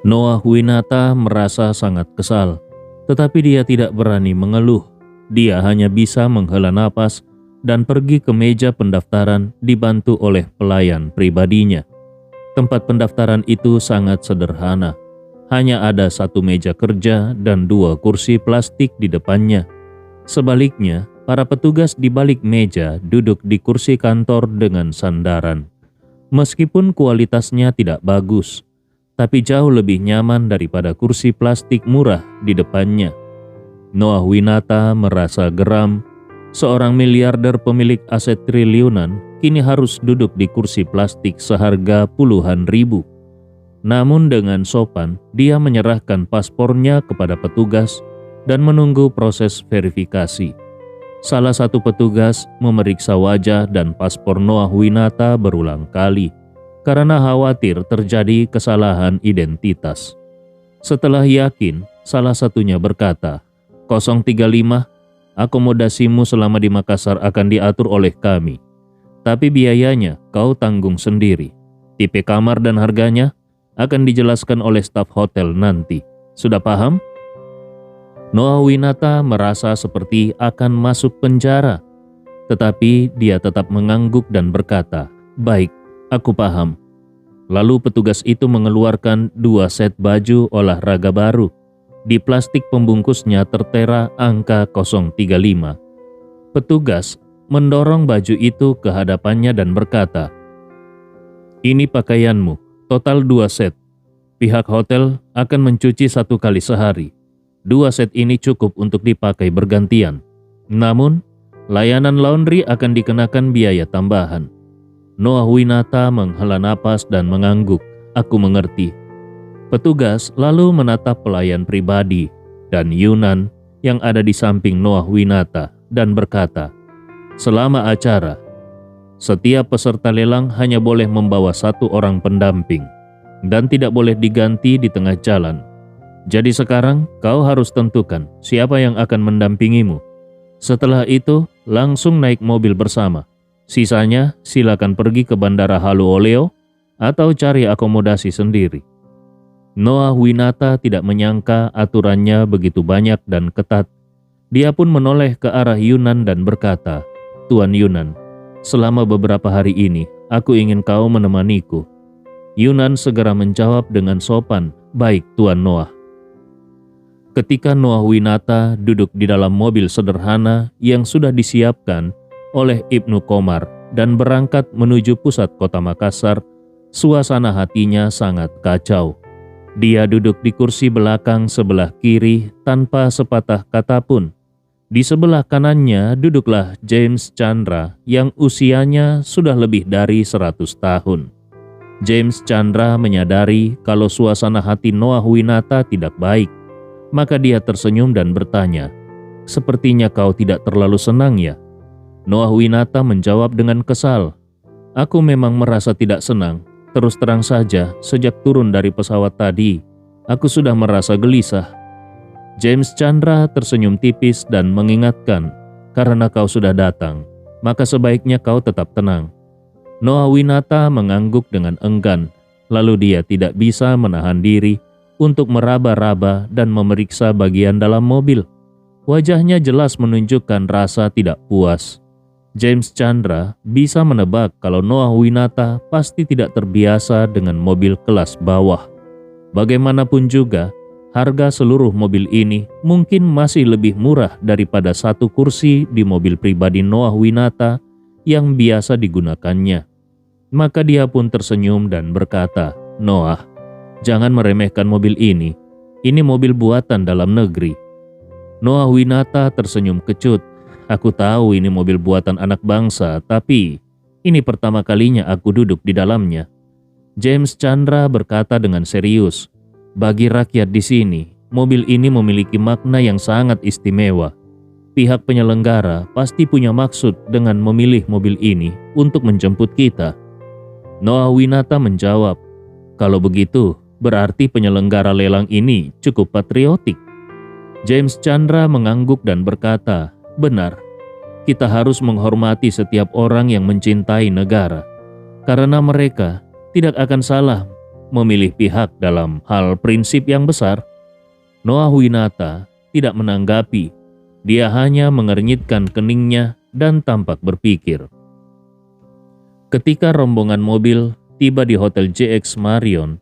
Noah Winata merasa sangat kesal, tetapi dia tidak berani mengeluh. Dia hanya bisa menghela napas dan pergi ke meja pendaftaran dibantu oleh pelayan pribadinya. Tempat pendaftaran itu sangat sederhana. Hanya ada satu meja kerja dan dua kursi plastik di depannya. Sebaliknya, para petugas di balik meja duduk di kursi kantor dengan sandaran. Meskipun kualitasnya tidak bagus, tapi jauh lebih nyaman daripada kursi plastik murah di depannya. Noah Winata merasa geram. Seorang miliarder pemilik aset triliunan kini harus duduk di kursi plastik seharga puluhan ribu. Namun dengan sopan, dia menyerahkan paspornya kepada petugas dan menunggu proses verifikasi. Salah satu petugas memeriksa wajah dan paspor Noah Winata berulang kali karena khawatir terjadi kesalahan identitas. Setelah yakin, salah satunya berkata, 035, akomodasimu selama di Makassar akan diatur oleh kami. Tapi biayanya kau tanggung sendiri. Tipe kamar dan harganya akan dijelaskan oleh staf hotel nanti. Sudah paham? Noah Winata merasa seperti akan masuk penjara. Tetapi dia tetap mengangguk dan berkata, "Baik, aku paham." Lalu petugas itu mengeluarkan 2 set baju olahraga baru. Di plastik pembungkusnya tertera angka 035. Petugas mendorong baju itu ke hadapannya dan berkata, "Ini pakaianmu. Total 2 set. Pihak hotel akan mencuci 1 kali sehari. 2 set ini cukup untuk dipakai bergantian. Namun, layanan laundry akan dikenakan biaya tambahan." Noah Winata menghela napas dan mengangguk. "Aku mengerti." Petugas lalu menatap pelayan pribadi dan Yunan yang ada di samping Noah Winata dan berkata, "Selama acara, setiap peserta lelang hanya boleh membawa 1 orang pendamping dan tidak boleh diganti di tengah jalan. Jadi sekarang kau harus tentukan siapa yang akan mendampingimu. Setelah itu langsung naik mobil bersama. Sisanya silakan pergi ke Bandara Halu Oleo atau cari akomodasi sendiri." Noah Winata tidak menyangka aturannya begitu banyak dan ketat. Dia pun menoleh ke arah Yunan dan berkata, "Tuan Yunan, selama beberapa hari ini, aku ingin kau menemaniku." Yunan segera menjawab dengan sopan, "Baik, Tuan Noah." Ketika Noah Winata duduk di dalam mobil sederhana yang sudah disiapkan oleh Ibnu Komar dan berangkat menuju pusat kota Makassar, suasana hatinya sangat kacau. Dia duduk di kursi belakang sebelah kiri tanpa sepatah kata pun. Di sebelah kanannya duduklah James Chandra yang usianya sudah lebih dari 100 tahun. James Chandra menyadari kalau suasana hati Noah Winata tidak baik. Maka dia tersenyum dan bertanya, "Sepertinya kau tidak terlalu senang ya?" Noah Winata menjawab dengan kesal, "Aku memang merasa tidak senang. Terus terang saja, sejak turun dari pesawat tadi, aku sudah merasa gelisah." James Chandra tersenyum tipis dan mengingatkan, "Karena kau sudah datang, maka sebaiknya kau tetap tenang." Noah Winata mengangguk dengan enggan, lalu dia tidak bisa menahan diri untuk meraba-raba dan memeriksa bagian dalam mobil. Wajahnya jelas menunjukkan rasa tidak puas. James Chandra bisa menebak kalau Noah Winata pasti tidak terbiasa dengan mobil kelas bawah. Bagaimanapun juga, harga seluruh mobil ini mungkin masih lebih murah daripada 1 kursi di mobil pribadi Noah Winata yang biasa digunakannya. Maka dia pun tersenyum dan berkata, "Noah, jangan meremehkan mobil ini. Ini mobil buatan dalam negeri." Noah Winata tersenyum kecut. "Aku tahu ini mobil buatan anak bangsa, tapi ini pertama kalinya aku duduk di dalamnya." James Chandra berkata dengan serius, "Bagi rakyat di sini, mobil ini memiliki makna yang sangat istimewa. Pihak penyelenggara pasti punya maksud dengan memilih mobil ini untuk menjemput kita." Noah Winata menjawab, "Kalau begitu, berarti penyelenggara lelang ini cukup patriotik." James Chandra mengangguk dan berkata, "Benar, kita harus menghormati setiap orang yang mencintai negara, karena mereka tidak akan salah memilih pihak dalam hal prinsip yang besar? Noahwinata tidak menanggapi. Dia hanya mengernyitkan keningnya dan tampak berpikir. Ketika rombongan mobil tiba di Hotel JX Marion,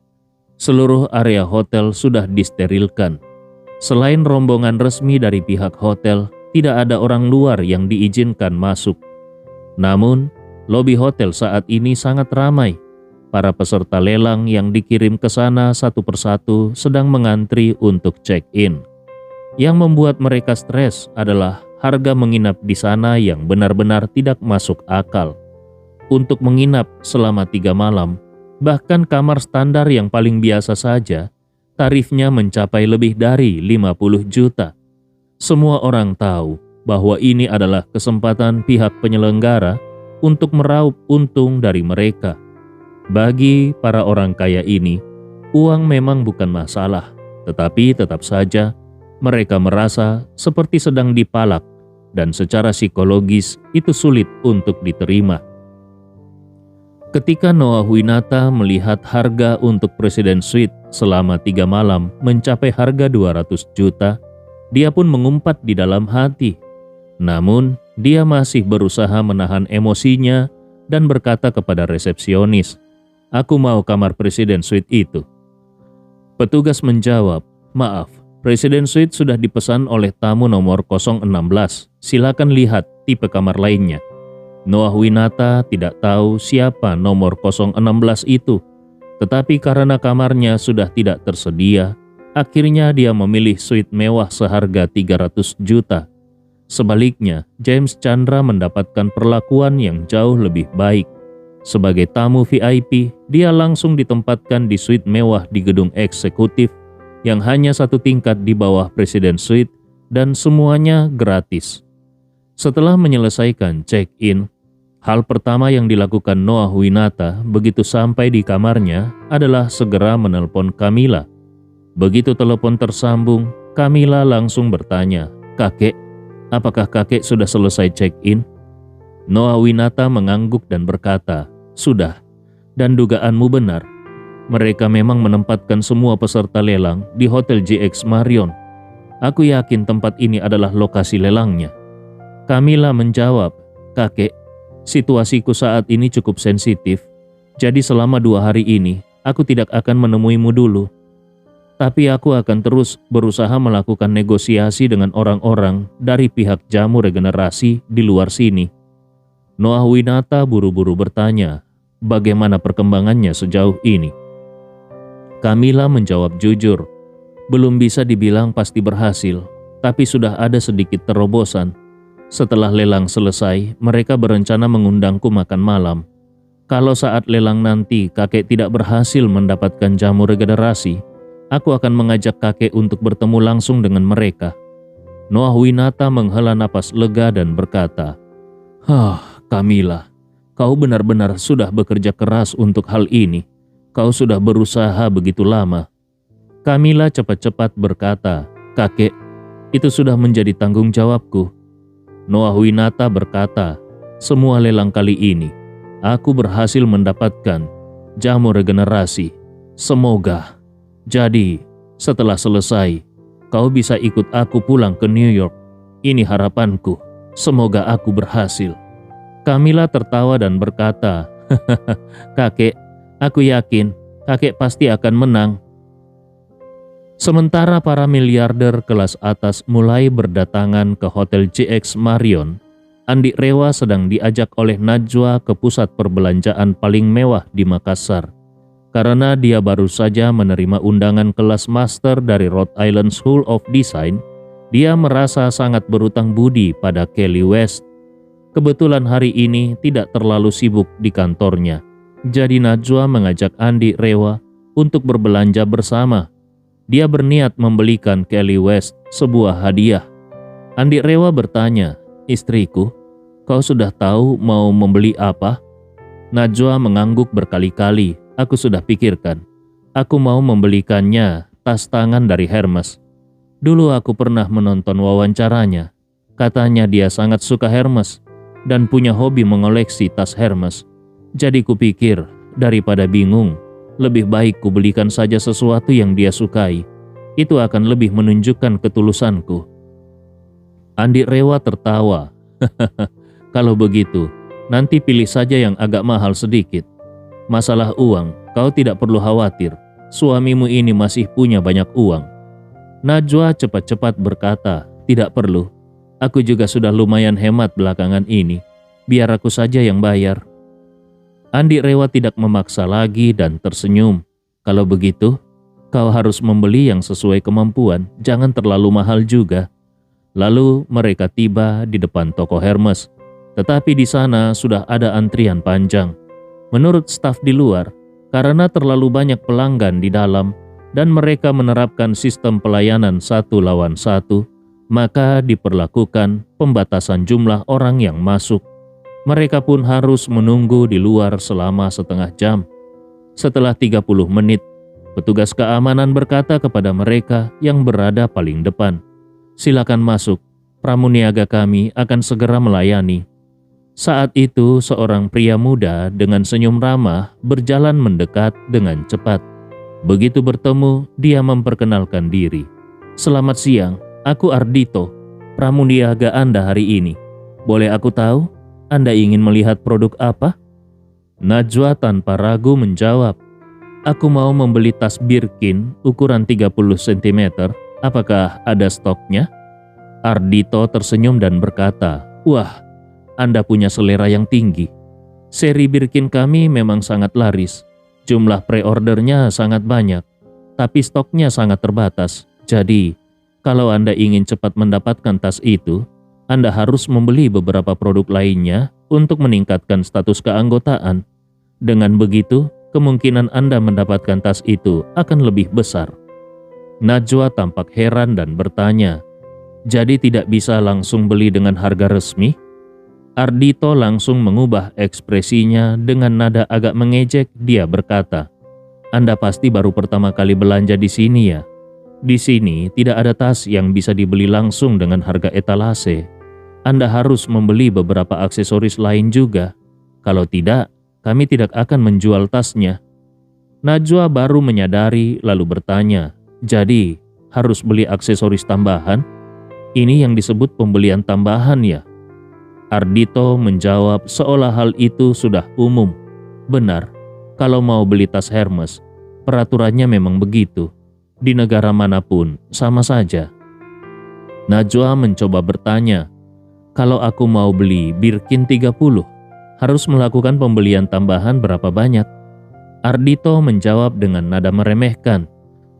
seluruh area hotel sudah disterilkan. Selain rombongan resmi dari pihak hotel, tidak ada orang luar yang diizinkan masuk. Namun, lobi hotel saat ini sangat ramai. Para peserta lelang yang dikirim ke sana satu persatu sedang mengantri untuk check-in. Yang membuat mereka stres adalah harga menginap di sana yang benar-benar tidak masuk akal. Untuk menginap selama 3 malam, bahkan kamar standar yang paling biasa saja, tarifnya mencapai lebih dari 50 juta. Semua orang tahu bahwa ini adalah kesempatan pihak penyelenggara untuk meraup untung dari mereka. Bagi para orang kaya ini, uang memang bukan masalah, tetapi tetap saja mereka merasa seperti sedang dipalak dan secara psikologis itu sulit untuk diterima. Ketika Noahwinata melihat harga untuk Presiden Suite selama 3 malam mencapai harga 200 juta, dia pun mengumpat di dalam hati. Namun, dia masih berusaha menahan emosinya dan berkata kepada resepsionis, "Aku mau kamar Presiden Suite itu." Petugas menjawab, "Maaf, Presiden Suite sudah dipesan oleh tamu nomor 016. Silakan lihat tipe kamar lainnya." Noahwinata tidak tahu siapa nomor 016 itu, tetapi karena kamarnya sudah tidak tersedia, akhirnya dia memilih suite mewah seharga 300 juta. Sebaliknya, James Chandra mendapatkan perlakuan yang jauh lebih baik. Sebagai tamu VIP, dia langsung ditempatkan di suite mewah di gedung eksekutif yang hanya 1 tingkat di bawah Presiden Suite dan semuanya gratis. Setelah menyelesaikan check-in, hal pertama yang dilakukan Noahwinata begitu sampai di kamarnya adalah segera menelpon Camilla. Begitu telepon tersambung, Camilla langsung bertanya, "Kakek, apakah kakek sudah selesai check-in?" Noahwinata mengangguk dan berkata, "Sudah, dan dugaanmu benar. Mereka memang menempatkan semua peserta lelang di Hotel JX Marion. Aku yakin tempat ini adalah lokasi lelangnya." Camilla menjawab, "Kakek, situasiku saat ini cukup sensitif, jadi selama 2 hari ini aku tidak akan menemuimu dulu. Tapi aku akan terus berusaha melakukan negosiasi dengan orang-orang dari pihak jamu regenerasi di luar sini." Noahwinata buru-buru bertanya, "Bagaimana perkembangannya sejauh ini?" Camilla menjawab jujur, "Belum bisa dibilang pasti berhasil, tapi sudah ada sedikit terobosan. Setelah lelang selesai, mereka berencana mengundangku makan malam. Kalau saat lelang nanti kakek tidak berhasil mendapatkan jamu regenerasi, aku akan mengajak kakek untuk bertemu langsung dengan mereka." Noahwinata menghela napas lega dan berkata, Camilla, kau benar-benar sudah bekerja keras untuk hal ini. Kau sudah berusaha begitu lama." Camilla cepat-cepat berkata, "Kakek, itu sudah menjadi tanggung jawabku." Noahwinata berkata, "Semua lelang kali ini, aku berhasil mendapatkan jamu regenerasi. Semoga. Jadi, setelah selesai, kau bisa ikut aku pulang ke New York. Ini harapanku. Semoga aku berhasil." Camilla tertawa dan berkata, "Kakek, aku yakin kakek pasti akan menang." Sementara para miliarder kelas atas mulai berdatangan ke Hotel JX Marion, Andi Rewa sedang diajak oleh Najwa ke pusat perbelanjaan paling mewah di Makassar. Karena dia baru saja menerima undangan kelas master dari Rhode Island School of Design, dia merasa sangat berutang budi pada Kelly West. Kebetulan hari ini tidak terlalu sibuk di kantornya, jadi Najwa mengajak Andi Rewa untuk berbelanja bersama. Dia berniat membelikan Kelly West sebuah hadiah. Andi Rewa bertanya, "Istriku, kau sudah tahu mau membeli apa?" Najwa mengangguk berkali-kali. "Aku sudah pikirkan. Aku mau membelikannya tas tangan dari Hermes. Dulu aku pernah menonton wawancaranya. Katanya dia sangat suka Hermes dan punya hobi mengoleksi tas Hermes. Jadi kupikir, daripada bingung, Lebih baik kubelikan saja sesuatu yang dia sukai. Itu akan lebih menunjukkan ketulusanku. Andi Rewa tertawa. Kalau begitu, nanti pilih saja yang agak mahal sedikit. Masalah uang, kau tidak perlu khawatir. Suamimu ini masih punya banyak uang. Najwa cepat-cepat berkata, tidak perlu. Aku juga sudah lumayan hemat belakangan ini. Biar aku saja yang bayar. Andi Rewa tidak memaksa lagi dan tersenyum. Kalau begitu, kau harus membeli yang sesuai kemampuan, jangan terlalu mahal juga. Lalu mereka tiba di depan toko Hermes. Tetapi di sana sudah ada antrian panjang. Menurut staf di luar, karena terlalu banyak pelanggan di dalam dan mereka menerapkan sistem pelayanan 1-1, maka diperlakukan pembatasan jumlah orang yang masuk. Mereka pun harus menunggu di luar selama setengah jam. Setelah 30 menit, petugas keamanan berkata kepada mereka yang berada paling depan, "Silakan masuk, pramuniaga kami akan segera melayani." Saat itu seorang pria muda dengan senyum ramah berjalan mendekat dengan cepat. Begitu bertemu, dia memperkenalkan diri. "Selamat siang, aku Ardito, pramuniaga Anda hari ini. Boleh aku tahu, Anda ingin melihat produk apa?" Najwa tanpa ragu menjawab, "Aku mau membeli tas Birkin ukuran 30 cm. Apakah ada stoknya?" Ardito tersenyum dan berkata, "Wah, Anda punya selera yang tinggi. Seri Birkin kami memang sangat laris. Jumlah pre-ordernya sangat banyak, tapi stoknya sangat terbatas. Jadi, kalau Anda ingin cepat mendapatkan tas itu, Anda harus membeli beberapa produk lainnya untuk meningkatkan status keanggotaan. Dengan begitu, kemungkinan Anda mendapatkan tas itu akan lebih besar." Najwa tampak heran dan bertanya, "Jadi tidak bisa langsung beli dengan harga resmi?" Ardito langsung mengubah ekspresinya dengan nada agak mengejek. Dia berkata, "Anda pasti baru pertama kali belanja di sini ya? Di sini tidak ada tas yang bisa dibeli langsung dengan harga etalase. Anda harus membeli beberapa aksesoris lain juga. Kalau tidak, kami tidak akan menjual tasnya." Najwa baru menyadari lalu bertanya, "Jadi, harus beli aksesoris tambahan? Ini yang disebut pembelian tambahan ya?" Ardito menjawab seolah hal itu sudah umum. "Benar, kalau mau beli tas Hermes, peraturannya memang begitu. Di negara manapun, sama saja." Najwa mencoba bertanya, "Kalau aku mau beli Birkin 30, harus melakukan pembelian tambahan berapa banyak?" Ardito menjawab dengan nada meremehkan,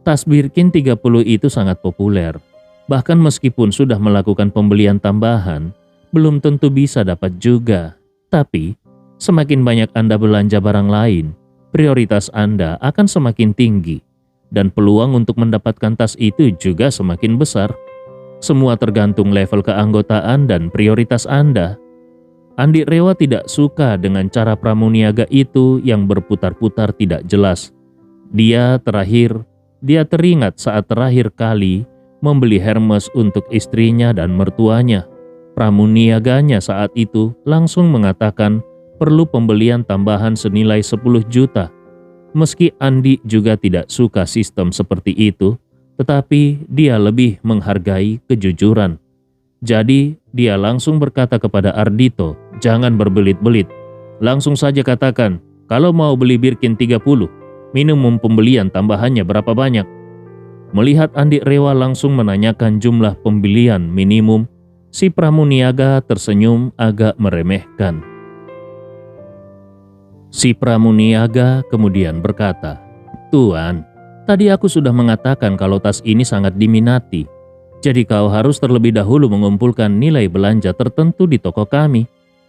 "Tas Birkin 30 itu sangat populer. Bahkan meskipun sudah melakukan pembelian tambahan, belum tentu bisa dapat juga. Tapi, semakin banyak Anda belanja barang lain, prioritas Anda akan semakin tinggi. Dan peluang untuk mendapatkan tas itu juga semakin besar. Semua tergantung level keanggotaan dan prioritas Anda." Andi Rewa tidak suka dengan cara pramuniaga itu yang berputar-putar tidak jelas. Dia teringat saat terakhir kali membeli Hermes untuk istrinya dan mertuanya. Pramuniaganya saat itu langsung mengatakan perlu pembelian tambahan senilai 10 juta. Meski Andi juga tidak suka sistem seperti itu, tetapi dia lebih menghargai kejujuran. Jadi, dia langsung berkata kepada Ardito, "Jangan berbelit-belit. Langsung saja katakan, kalau mau beli Birkin 30, minimum pembelian tambahannya berapa banyak?" Melihat Andi Rewa langsung menanyakan jumlah pembelian minimum, si pramuniaga tersenyum agak meremehkan. Si pramuniaga kemudian berkata, "Tuan, tadi aku sudah mengatakan kalau tas ini sangat diminati. Jadi kau harus terlebih dahulu mengumpulkan nilai belanja tertentu di toko kami.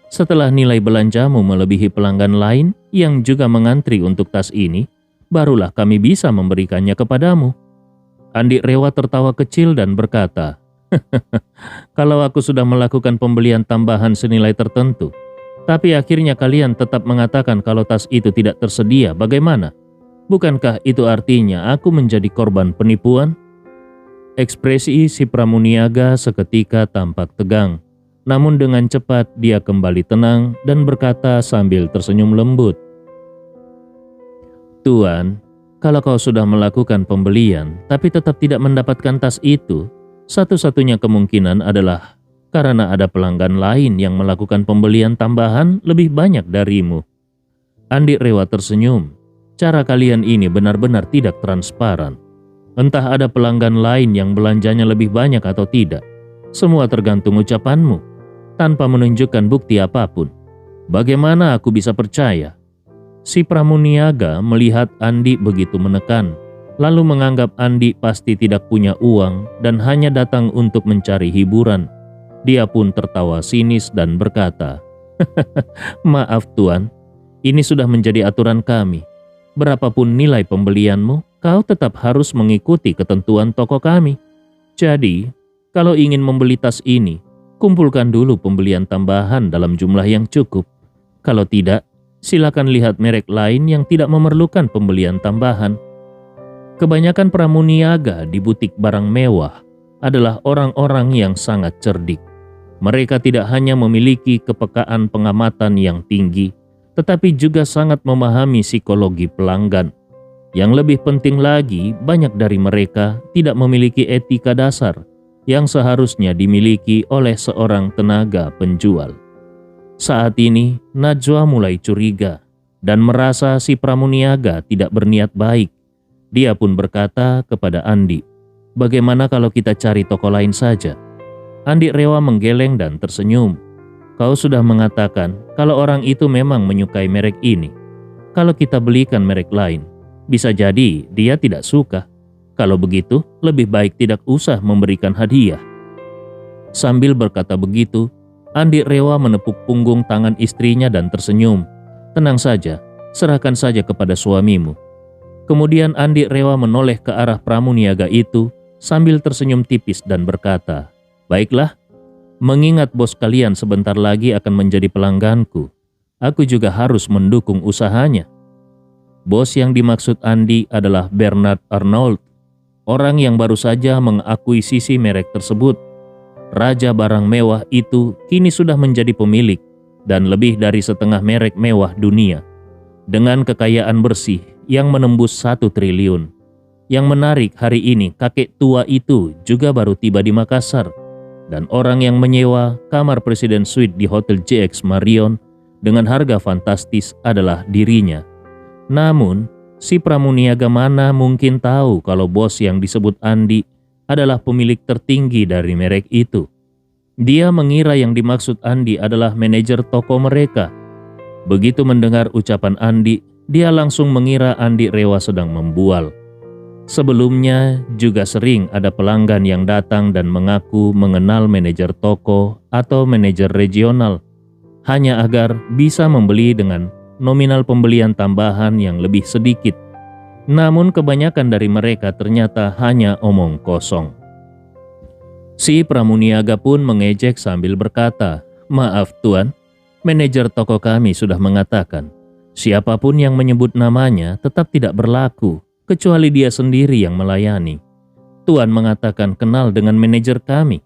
Setelah nilai belanjamu melebihi pelanggan lain yang juga mengantri untuk tas ini, barulah kami bisa memberikannya kepadamu." Andi Rewa tertawa kecil dan berkata, "Kalau aku sudah melakukan pembelian tambahan senilai tertentu, tapi akhirnya kalian tetap mengatakan kalau tas itu tidak tersedia, bagaimana? Bukankah itu artinya aku menjadi korban penipuan?" Ekspresi si pramuniaga seketika tampak tegang. Namun dengan cepat dia kembali tenang dan berkata sambil tersenyum lembut, Tuan, kalau kau sudah melakukan pembelian tapi tetap tidak mendapatkan tas itu, satu-satunya kemungkinan adalah karena ada pelanggan lain yang melakukan pembelian tambahan lebih banyak darimu. Andi Rewa tersenyum. Cara kalian ini benar-benar tidak transparan. Entah ada pelanggan lain yang belanjanya lebih banyak atau tidak. Semua tergantung ucapanmu, tanpa menunjukkan bukti apapun. Bagaimana aku bisa percaya? Si Pramuniaga melihat Andi begitu menekan, lalu menganggap Andi pasti tidak punya uang dan hanya datang untuk mencari hiburan. Dia pun tertawa sinis dan berkata, "Maaf Tuan, ini sudah menjadi aturan kami. Berapapun nilai pembelianmu, kau tetap harus mengikuti ketentuan toko kami. Jadi, kalau ingin membeli tas ini, kumpulkan dulu pembelian tambahan dalam jumlah yang cukup. Kalau tidak, silakan lihat merek lain yang tidak memerlukan pembelian tambahan." Kebanyakan pramuniaga di butik barang mewah adalah orang-orang yang sangat cerdik. Mereka tidak hanya memiliki kepekaan pengamatan yang tinggi, tetapi juga sangat memahami psikologi pelanggan. Yang lebih penting lagi, banyak dari mereka tidak memiliki etika dasar yang seharusnya dimiliki oleh seorang tenaga penjual. Saat ini, Najwa mulai curiga dan merasa si pramuniaga tidak berniat baik. Dia pun berkata kepada Andi, "Bagaimana kalau kita cari toko lain saja?" Andi Rewa menggeleng dan tersenyum. "Kau sudah mengatakan kalau orang itu memang menyukai merek ini. Kalau kita belikan merek lain, bisa jadi dia tidak suka. Kalau begitu, lebih baik tidak usah memberikan hadiah." Sambil berkata begitu, Andi Rewa menepuk punggung tangan istrinya dan tersenyum. "Tenang saja, serahkan saja kepada suamimu." Kemudian Andi Rewa menoleh ke arah pramuniaga itu sambil tersenyum tipis dan berkata, "Baiklah, mengingat bos kalian sebentar lagi akan menjadi pelangganku, aku juga harus mendukung usahanya." Bos yang dimaksud Andi adalah Bernard Arnault, orang yang baru saja mengakuisisi merek tersebut. Raja barang mewah itu kini sudah menjadi pemilik dan lebih dari setengah merek mewah dunia, dengan kekayaan bersih yang menembus 1 triliun. Yang menarik, hari ini kakek tua itu juga baru tiba di Makassar, dan orang yang menyewa kamar Presiden Suite di Hotel JX Marion dengan harga fantastis adalah dirinya. Namun, si pramuniaga mana mungkin tahu kalau bos yang disebut Andi adalah pemilik tertinggi dari merek itu. Dia mengira yang dimaksud Andi adalah manajer toko mereka. Begitu mendengar ucapan Andi, dia langsung mengira Andi Rewa sedang membual. Sebelumnya juga sering ada pelanggan yang datang dan mengaku mengenal manajer toko atau manajer regional, hanya agar bisa membeli dengan nominal pembelian tambahan yang lebih sedikit. Namun kebanyakan dari mereka ternyata hanya omong kosong. Si pramuniaga pun mengejek sambil berkata, "Maaf Tuan, manajer toko kami sudah mengatakan, siapapun yang menyebut namanya tetap tidak berlaku, kecuali dia sendiri yang melayani. Tuan mengatakan kenal dengan manajer kami.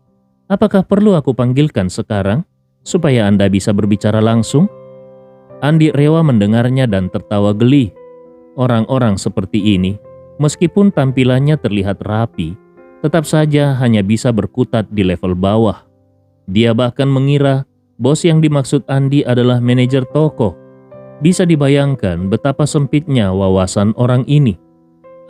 Apakah perlu aku panggilkan sekarang, supaya Anda bisa berbicara langsung?" Andi Rewa mendengarnya dan tertawa geli. Orang-orang seperti ini, meskipun tampilannya terlihat rapi, tetap saja hanya bisa berkutat di level bawah. Dia bahkan mengira bos yang dimaksud Andi adalah manajer toko. Bisa dibayangkan betapa sempitnya wawasan orang ini.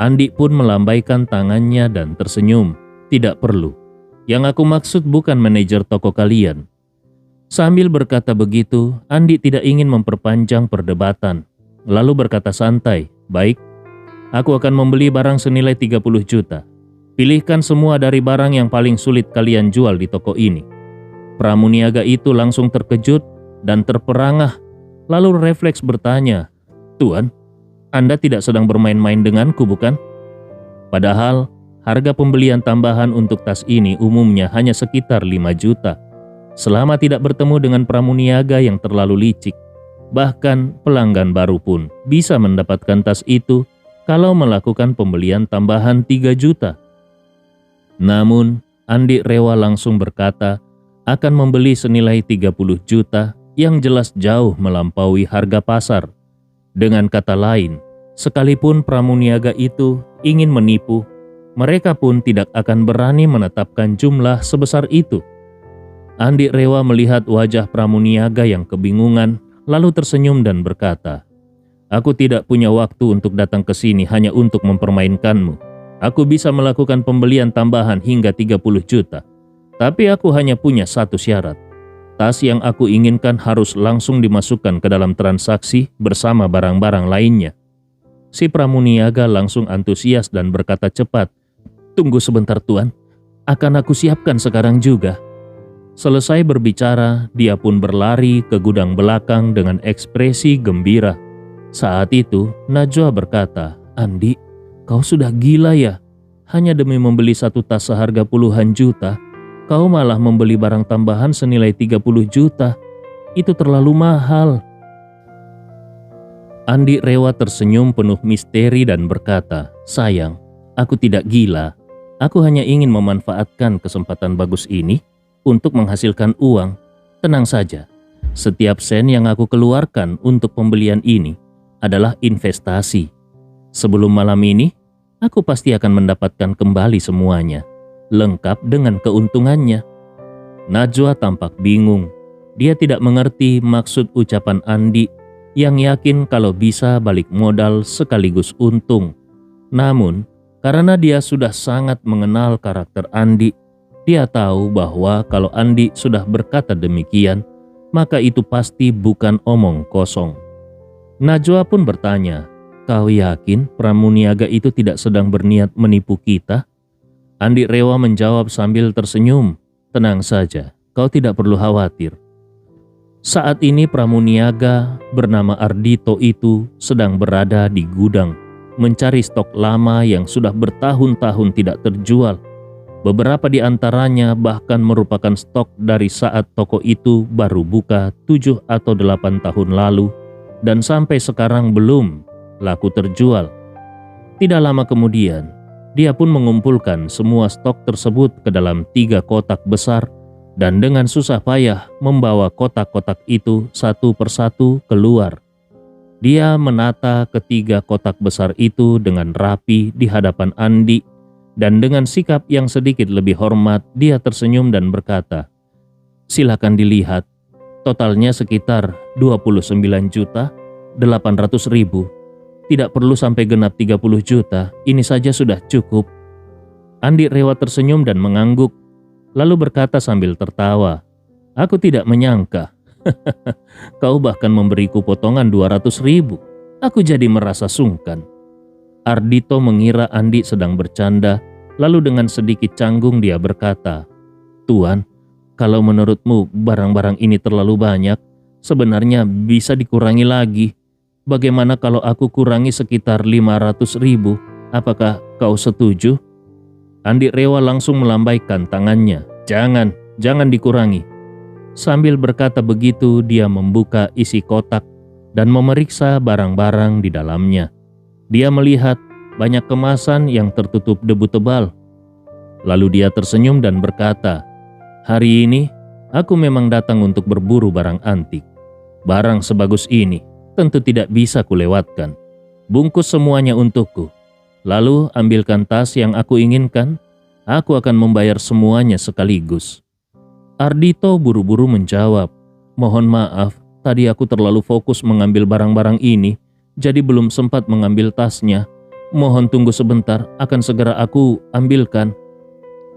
Andi pun melambaikan tangannya dan tersenyum. "Tidak perlu. Yang aku maksud bukan manajer toko kalian." Sambil berkata begitu, Andi tidak ingin memperpanjang perdebatan. Lalu berkata santai, "Baik, aku akan membeli barang senilai 30 juta. Pilihkan semua dari barang yang paling sulit kalian jual di toko ini." Pramuniaga itu langsung terkejut dan terperangah, lalu refleks bertanya, "Tuan, Anda tidak sedang bermain-main denganku, bukan? Padahal harga pembelian tambahan untuk tas ini umumnya hanya sekitar 5 juta. Selama tidak bertemu dengan pramuniaga yang terlalu licik, bahkan pelanggan baru pun bisa mendapatkan tas itu kalau melakukan pembelian tambahan 3 juta. Namun, Andi Rewa langsung berkata akan membeli senilai 30 juta yang jelas jauh melampaui harga pasar. Dengan kata lain, Sekalipun pramuniaga itu ingin menipu, mereka pun tidak akan berani menetapkan jumlah sebesar itu. Andi Rewa melihat wajah pramuniaga yang kebingungan, lalu tersenyum dan berkata, "Aku tidak punya waktu untuk datang ke sini hanya untuk mempermainkanmu. Aku bisa melakukan pembelian tambahan hingga 30 juta. Tapi aku hanya punya satu syarat. Tas yang aku inginkan harus langsung dimasukkan ke dalam transaksi bersama barang-barang lainnya." Si pramuniaga langsung antusias dan berkata cepat, "Tunggu sebentar Tuan, akan aku siapkan sekarang juga." Selesai berbicara, dia pun berlari ke gudang belakang dengan ekspresi gembira. Saat itu, Najwa berkata, "Andi, kau sudah gila ya? Hanya demi membeli satu tas seharga puluhan juta, kau malah membeli barang tambahan senilai 30 juta. Itu terlalu mahal." Andi Rewa tersenyum penuh misteri dan berkata, "Sayang, aku tidak gila. Aku hanya ingin memanfaatkan kesempatan bagus ini untuk menghasilkan uang. Tenang saja, setiap sen yang aku keluarkan untuk pembelian ini adalah investasi. Sebelum malam ini, aku pasti akan mendapatkan kembali semuanya, lengkap dengan keuntungannya." Najwa tampak bingung. Dia tidak mengerti maksud ucapan Andi yang yakin kalau bisa balik modal sekaligus untung. Namun, karena dia sudah sangat mengenal karakter Andi, dia tahu bahwa kalau Andi sudah berkata demikian, maka itu pasti bukan omong kosong. Najwa pun bertanya, "Kau yakin pramuniaga itu tidak sedang berniat menipu kita?" Andi Rewa menjawab sambil tersenyum, "Tenang saja, kau tidak perlu khawatir. Saat ini pramuniaga bernama Ardito itu sedang berada di gudang, mencari stok lama yang sudah bertahun-tahun tidak terjual. Beberapa di antaranya bahkan merupakan stok dari saat toko itu baru buka 7 atau 8 tahun lalu dan sampai sekarang belum laku terjual. Tidak lama kemudian, dia pun mengumpulkan semua stok tersebut ke dalam 3 kotak besar dan dengan susah payah membawa kotak-kotak itu satu persatu keluar. Dia menata ketiga kotak besar itu dengan rapi di hadapan Andi, dan dengan sikap yang sedikit lebih hormat dia tersenyum dan berkata, "Silakan dilihat, totalnya sekitar 29.800.000. Tidak perlu sampai genap 30 juta, ini saja sudah cukup." Andi Rewa tersenyum dan mengangguk, lalu berkata sambil tertawa, "Aku tidak menyangka. Kau bahkan memberiku potongan 200.000. Aku jadi merasa sungkan." Ardito mengira Andi sedang bercanda, lalu dengan sedikit canggung dia berkata, "Tuan, kalau menurutmu barang-barang ini terlalu banyak, sebenarnya bisa dikurangi lagi. Bagaimana kalau aku kurangi sekitar 500.000? Apakah kau setuju?" Andi Rewa langsung melambaikan tangannya, Jangan dikurangi." Sambil berkata begitu, dia membuka isi kotak dan memeriksa barang-barang di dalamnya. Dia melihat banyak kemasan yang tertutup debu tebal. Lalu dia tersenyum dan berkata, "Hari ini aku memang datang untuk berburu barang antik. Barang sebagus ini tentu tidak bisa kulewatkan. Bungkus semuanya untukku. Lalu ambilkan tas yang aku inginkan. Aku akan membayar semuanya sekaligus." Ardito buru-buru menjawab, "Mohon maaf, tadi aku terlalu fokus mengambil barang-barang ini, jadi belum sempat mengambil tasnya. Mohon tunggu sebentar, akan segera aku ambilkan."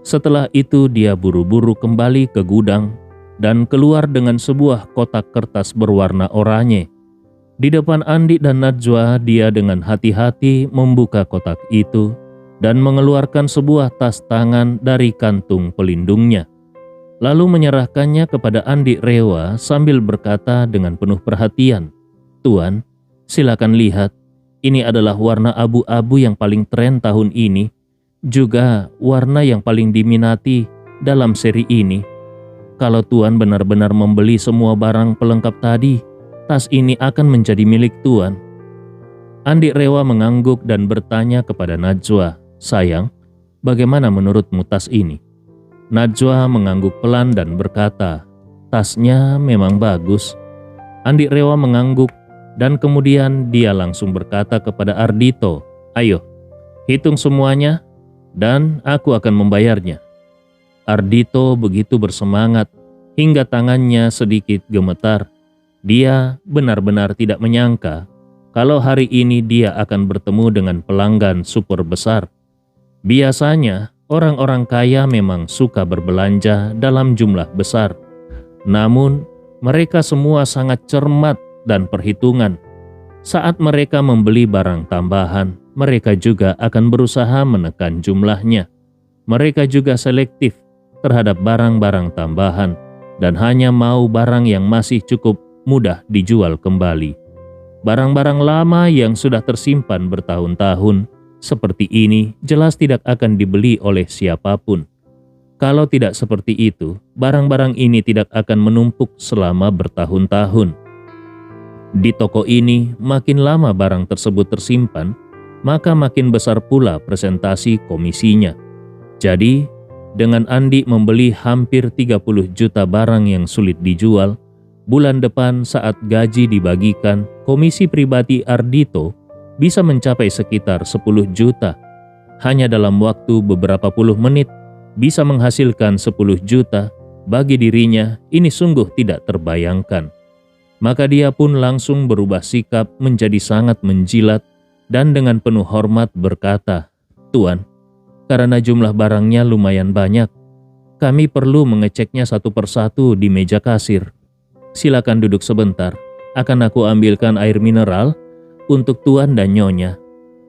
Setelah itu dia buru-buru kembali ke gudang dan keluar dengan sebuah kotak kertas berwarna oranye. Di depan Andi dan Najwa, dia dengan hati-hati membuka kotak itu dan mengeluarkan sebuah tas tangan dari kantung pelindungnya. Lalu menyerahkannya kepada Andi Rewa sambil berkata dengan penuh perhatian, "Tuan, silakan lihat, ini adalah warna abu-abu yang paling tren tahun ini, juga warna yang paling diminati dalam seri ini. Kalau Tuan benar-benar membeli semua barang pelengkap tadi, tas ini akan menjadi milik Tuan." Andi Rewa mengangguk dan bertanya kepada Najwa, "Sayang, bagaimana menurutmu tas ini?" Najwa mengangguk pelan dan berkata, "Tasnya memang bagus." Andi Rewa mengangguk, Dan kemudian dia langsung berkata kepada Ardhito, "Ayo, hitung semuanya dan aku akan membayarnya." Ardhito begitu bersemangat hingga tangannya sedikit gemetar. Dia benar-benar tidak menyangka kalau hari ini dia akan bertemu dengan pelanggan super besar. Biasanya orang-orang kaya memang suka berbelanja dalam jumlah besar. Namun mereka semua sangat cermat dan perhitungan. Saat mereka membeli barang tambahan, mereka juga akan berusaha menekan jumlahnya. Mereka juga selektif terhadap barang-barang tambahan dan hanya mau barang yang masih cukup mudah dijual kembali. Barang-barang lama yang sudah tersimpan bertahun-tahun seperti ini jelas tidak akan dibeli oleh siapapun. Kalau tidak seperti itu, barang-barang ini tidak akan menumpuk selama bertahun-tahun. Di toko ini, makin lama barang tersebut tersimpan, maka makin besar pula presentasi komisinya. Jadi, dengan Andi membeli hampir 30 juta barang yang sulit dijual, bulan depan saat gaji dibagikan, komisi pribadi Ardhito bisa mencapai sekitar 10 juta. Hanya dalam waktu beberapa puluh menit, bisa menghasilkan 10 juta, bagi dirinya ini sungguh tidak terbayangkan. Maka dia pun langsung berubah sikap menjadi sangat menjilat dan dengan penuh hormat berkata, "Tuan, karena jumlah barangnya lumayan banyak, kami perlu mengeceknya satu persatu di meja kasir. Silakan duduk sebentar, akan aku ambilkan air mineral untuk Tuan dan Nyonya.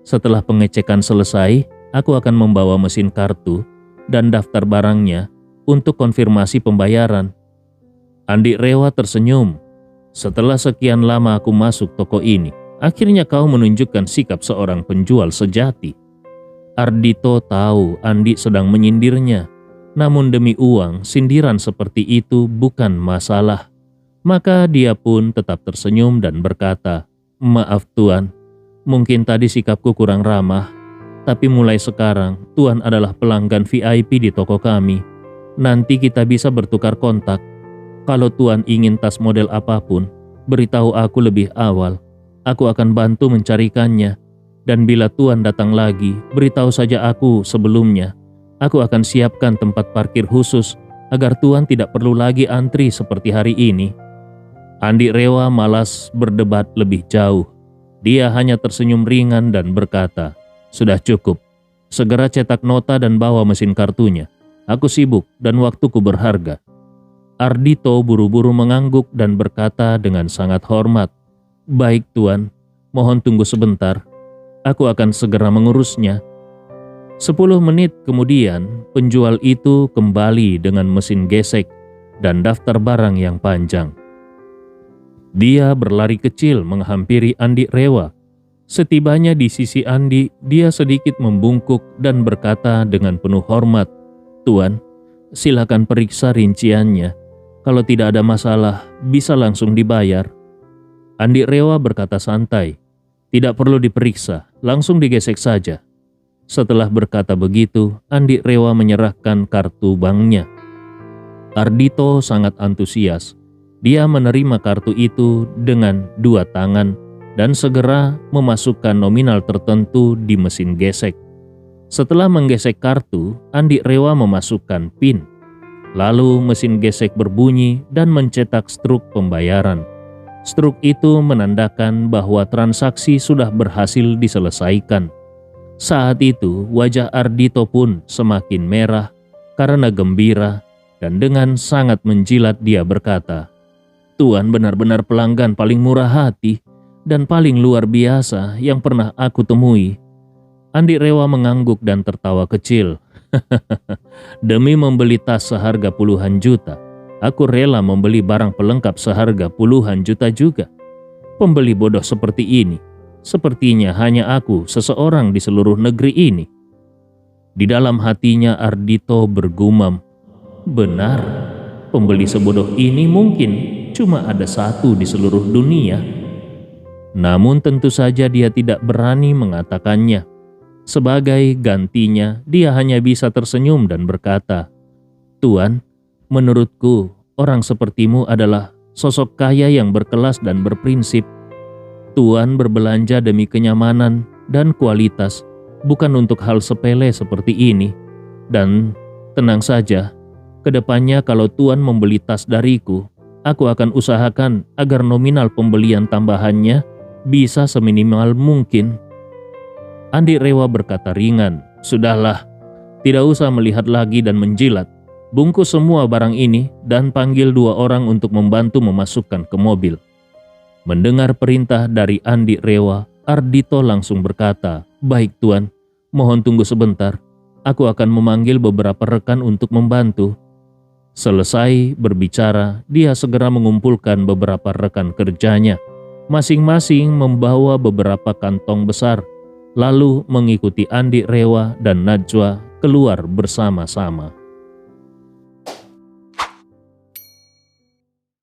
Setelah pengecekan selesai, aku akan membawa mesin kartu dan daftar barangnya untuk konfirmasi pembayaran." Andi Rewa tersenyum. "Setelah sekian lama aku masuk toko ini, akhirnya kau menunjukkan sikap seorang penjual sejati." Ardhito tahu Andi sedang menyindirnya, namun demi uang, sindiran seperti itu bukan masalah. Maka dia pun tetap tersenyum dan berkata, "Maaf Tuan, mungkin tadi sikapku kurang ramah, tapi mulai sekarang Tuan adalah pelanggan VIP di toko kami. Nanti kita bisa bertukar kontak. Kalau Tuan ingin tas model apapun, beritahu aku lebih awal. Aku akan bantu mencarikannya. Dan bila Tuan datang lagi, beritahu saja aku sebelumnya. Aku akan siapkan tempat parkir khusus agar Tuan tidak perlu lagi antri seperti hari ini." Andi Rewa malas berdebat lebih jauh. Dia hanya tersenyum ringan dan berkata, "Sudah cukup. Segera cetak nota dan bawa mesin kartunya. Aku sibuk dan waktuku berharga." Ardhito buru-buru mengangguk dan berkata dengan sangat hormat, "Baik Tuan, mohon tunggu sebentar. Aku akan segera mengurusnya." 10 menit kemudian, penjual itu kembali dengan mesin gesek dan daftar barang yang panjang. Dia berlari kecil menghampiri Andi Rewa. Setibanya di sisi Andi, dia sedikit membungkuk dan berkata dengan penuh hormat, "Tuan, silakan periksa rinciannya. Kalau tidak ada masalah, bisa langsung dibayar." Andi Rewa berkata santai, "Tidak perlu diperiksa, langsung digesek saja." Setelah berkata begitu, Andi Rewa menyerahkan kartu banknya. Ardhito sangat antusias. Dia menerima kartu itu dengan 2 tangan dan segera memasukkan nominal tertentu di mesin gesek. Setelah menggesek kartu, Andi Rewa memasukkan PIN. Lalu mesin gesek berbunyi dan mencetak struk pembayaran. Struk itu menandakan bahwa transaksi sudah berhasil diselesaikan. Saat itu wajah Ardhito pun semakin merah karena gembira dan dengan sangat menjilat dia berkata, "Tuan benar-benar pelanggan paling murah hati dan paling luar biasa yang pernah aku temui." Andi Rewa mengangguk dan tertawa kecil. "Demi membeli tas seharga puluhan juta, aku rela membeli barang pelengkap seharga puluhan juta juga. Pembeli bodoh seperti ini, sepertinya hanya aku seseorang di seluruh negeri ini." Di dalam hatinya Ardhito bergumam, "Benar, pembeli sebodoh ini mungkin cuma ada satu di seluruh dunia." Namun tentu saja dia tidak berani mengatakannya. Sebagai gantinya, dia hanya bisa tersenyum dan berkata, "Tuan, menurutku orang sepertimu adalah sosok kaya yang berkelas dan berprinsip. Tuan berbelanja demi kenyamanan dan kualitas, bukan untuk hal sepele seperti ini. Dan tenang saja, kedepannya kalau Tuan membeli tas dariku, aku akan usahakan agar nominal pembelian tambahannya bisa seminimal mungkin. Andi Rewa berkata ringan, "Sudahlah, tidak usah melihat lagi dan menjilat. Bungkus semua barang ini dan panggil 2 orang untuk membantu memasukkan ke mobil." Mendengar perintah dari Andi Rewa, Ardhito langsung berkata, "Baik Tuan, mohon tunggu sebentar. Aku akan memanggil beberapa rekan untuk membantu." Selesai berbicara, dia segera mengumpulkan beberapa rekan kerjanya. Masing-masing membawa beberapa kantong besar, lalu mengikuti Andi Rewa dan Najwa keluar bersama-sama.